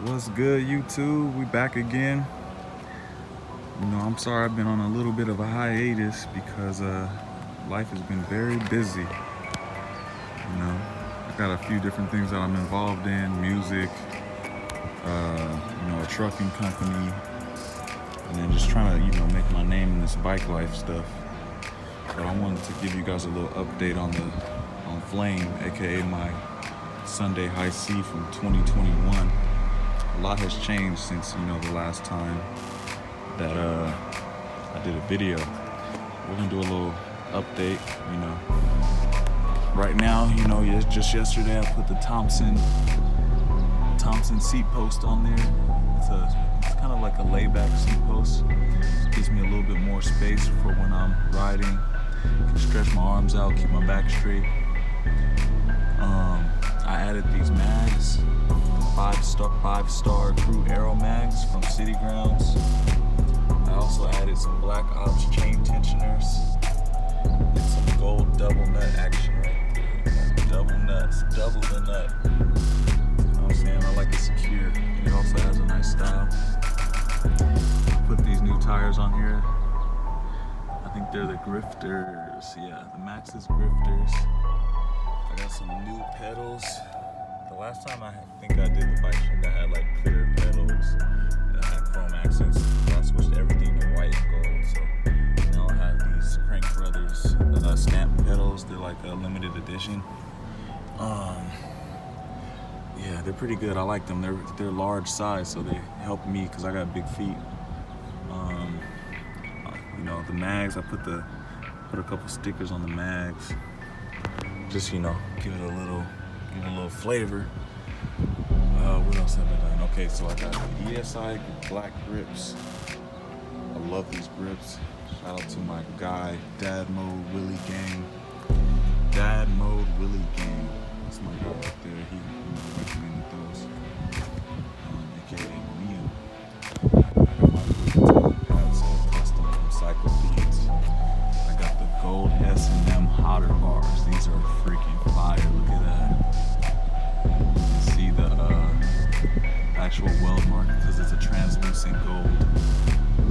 What's good, YouTube? We back again. I'm sorry I've been on a little bit of a hiatus because life has been very busy. I got a few different things that I'm involved in: music, a trucking company, and then just trying to make my name in this bike life stuff. But I wanted to give you guys a little update on Flame, aka my Sunday high C from 2021. A lot has changed since the last time that I did a video. We're gonna do a little update. Right now, just yesterday I put the Thompson seat post on there. It's kind of like a layback seat post. Gives me a little bit more space for when I'm riding. Can stretch my arms out, keep my back straight. I added these mags, the five-star crew aero mags from City Grounds. I also added some Black Ops chain tensioners and some gold double nut action right there. Double nuts, double the nut. You know what I'm saying? I like it secure. And it also has a nice style. I put these new tires on here. I think they're the Grifters. Yeah, the Maxxis Grifters. I got some new pedals. The last time I think I did the bike check, I had like clear pedals that had chrome accents. So I switched everything to white and gold. So now I have these Crank Brothers stamp pedals. They're like a limited edition. Yeah, they're pretty good. I like them. They're large size, so they help me because I got big feet. The mags, I put a couple stickers on the mags. Just give it a little flavor. What else have I done? Okay, so I got the ESI black grips. I love these grips. Shout out to my guy, Dad Mode Willie Gang. Dad Mode Willie Gang. That's my guy right there. He recommended those. AKA Mia. I got my pads custom from Cycle Feeds. I got the gold S&M hotter bars. These are freaking fire. Look at that. You can see the actual weld mark because it's a translucent gold.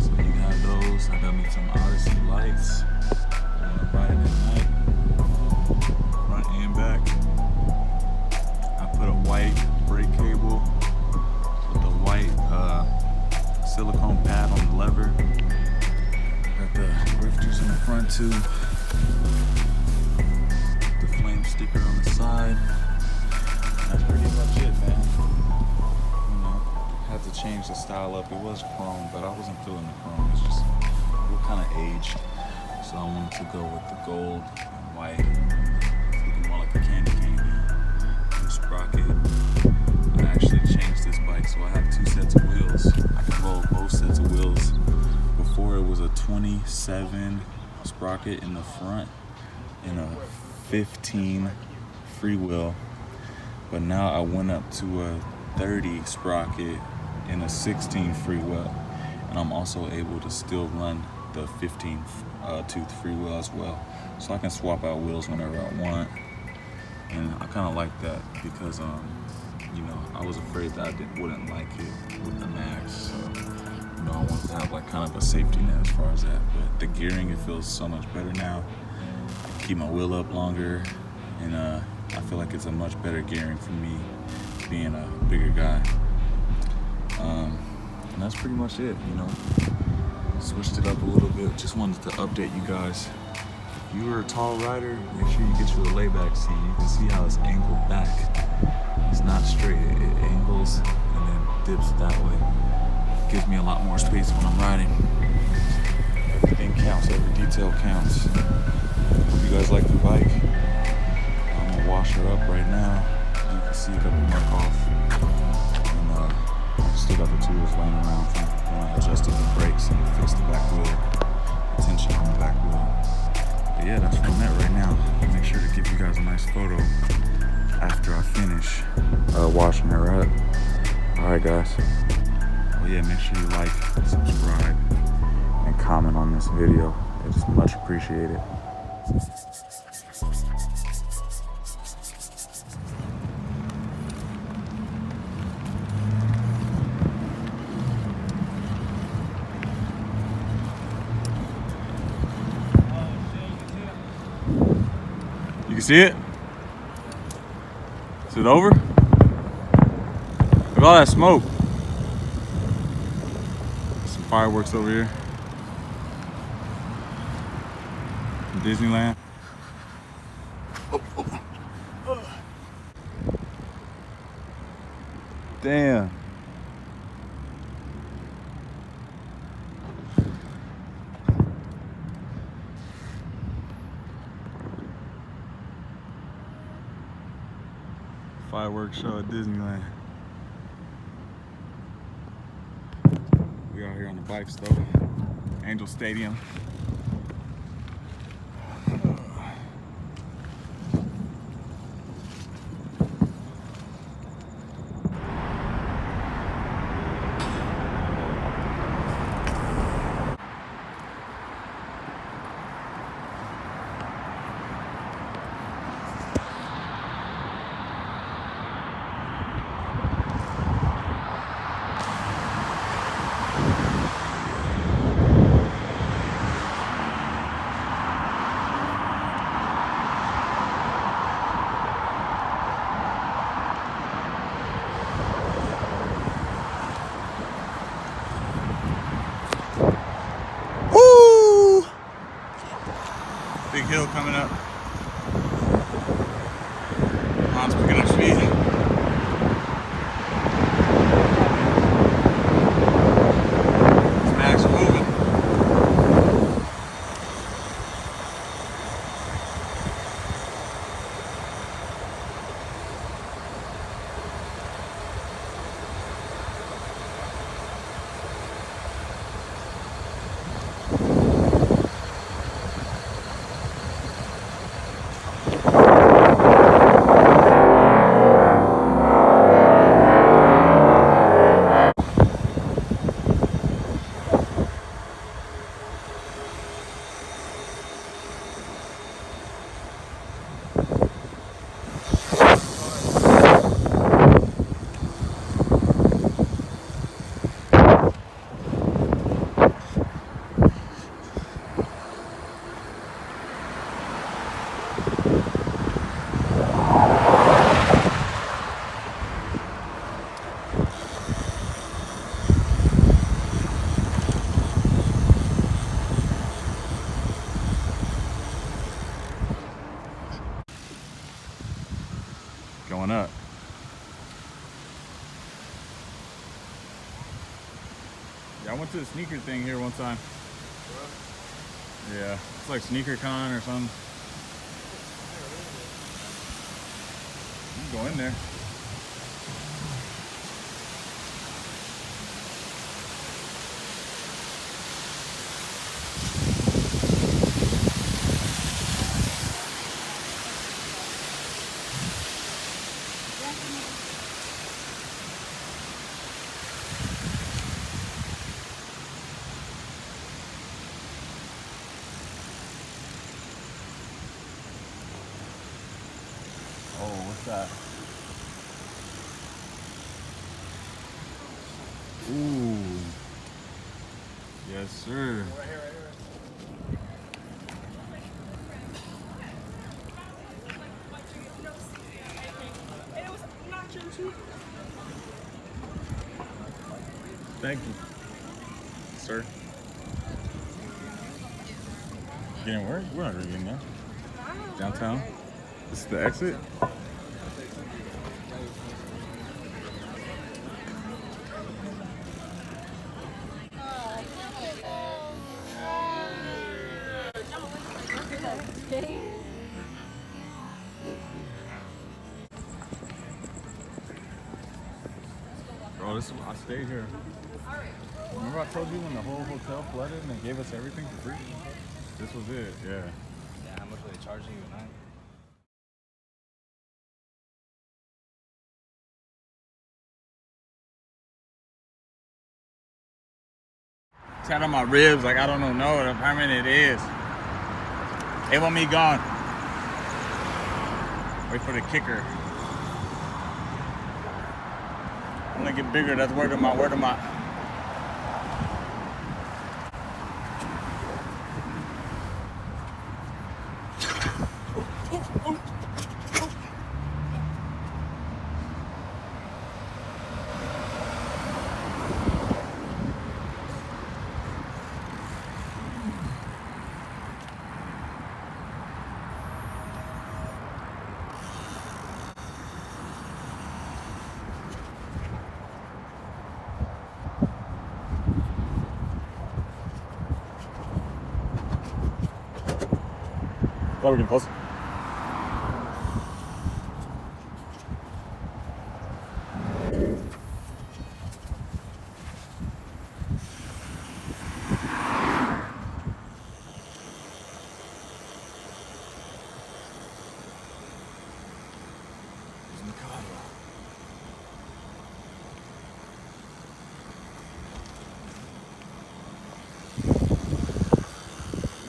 So you have those. I got me some Odyssey lights. I'm gonna ride it at night. Front and back. I put a white brake cable with the white silicone pad on the lever. Got the grifters in the front too. The Flame sticker on the side. That's pretty much it, man. Had to change the style up. It was chrome, but I wasn't feeling the chrome. It's just it kind of aged. So I wanted to go with the gold and white. It's looking more like a candy cane. New sprocket. I actually changed this bike, so I have two sets of wheels. I can roll both sets of wheels. Before it was a 27 sprocket in the front and a 15 freewheel, but now I went up to a 30 sprocket and a 16 freewheel, and I'm also able to still run the 15 tooth freewheel as well, so I can swap out wheels whenever I want. And I kind of like that because I was afraid that I wouldn't like it with the mags, so I wanted to have like kind of a safety net as far as that. But the gearing, it feels so much better now. I can keep my wheel up longer, and I feel like it's a much better gearing for me being a bigger guy. And that's pretty much it, Switched it up a little bit. Just wanted to update you guys. If you are a tall rider, make sure you get you a layback seat. You can see how it's angled back. It's not straight, it angles and then dips that way. Gives me a lot more space when I'm riding. Everything counts, every detail counts. Hope you guys like the bike. I'm gonna wash her up right now. You can see it got the mark off. And I still got the tools laying around from when I adjusted the brakes and fixed the back wheel, the tension on the back wheel. But yeah, that's where I'm at right now. Make sure to give you guys a nice photo after I finish washing her up. Alright guys. Well, yeah, make sure you like, subscribe, and comment on this video. It's much appreciated. see it? Is it over? Look at all that smoke. Some fireworks over here. Disneyland. Damn. Fireworks show at Disneyland. We out here on the bikes though. Angels Stadium. Big hill coming up. Ron's picking up speed. This mag's moving. Going up. Yeah, I went to the sneaker thing here one time. Yeah, it's like Sneaker Con or something. You can go in there. Oh, what's that? Ooh. Yes, sir. Right here. Thank you, sir. Getting where? We're not really getting there. Downtown. This is the exit. Bro, this is, I stayed here. Remember I told you when the whole hotel flooded and they gave us everything for free? This was it, yeah. Yeah, how much were they charging you a night? It's had on my ribs, like I don't know how many it is. They want me gone. Wait for the kicker. I'm gonna get bigger, that's word of my. we're getting closer.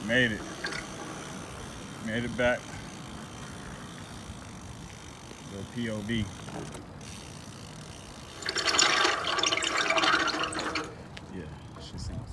Made it. Made it back. Little POV. Yeah, she sounds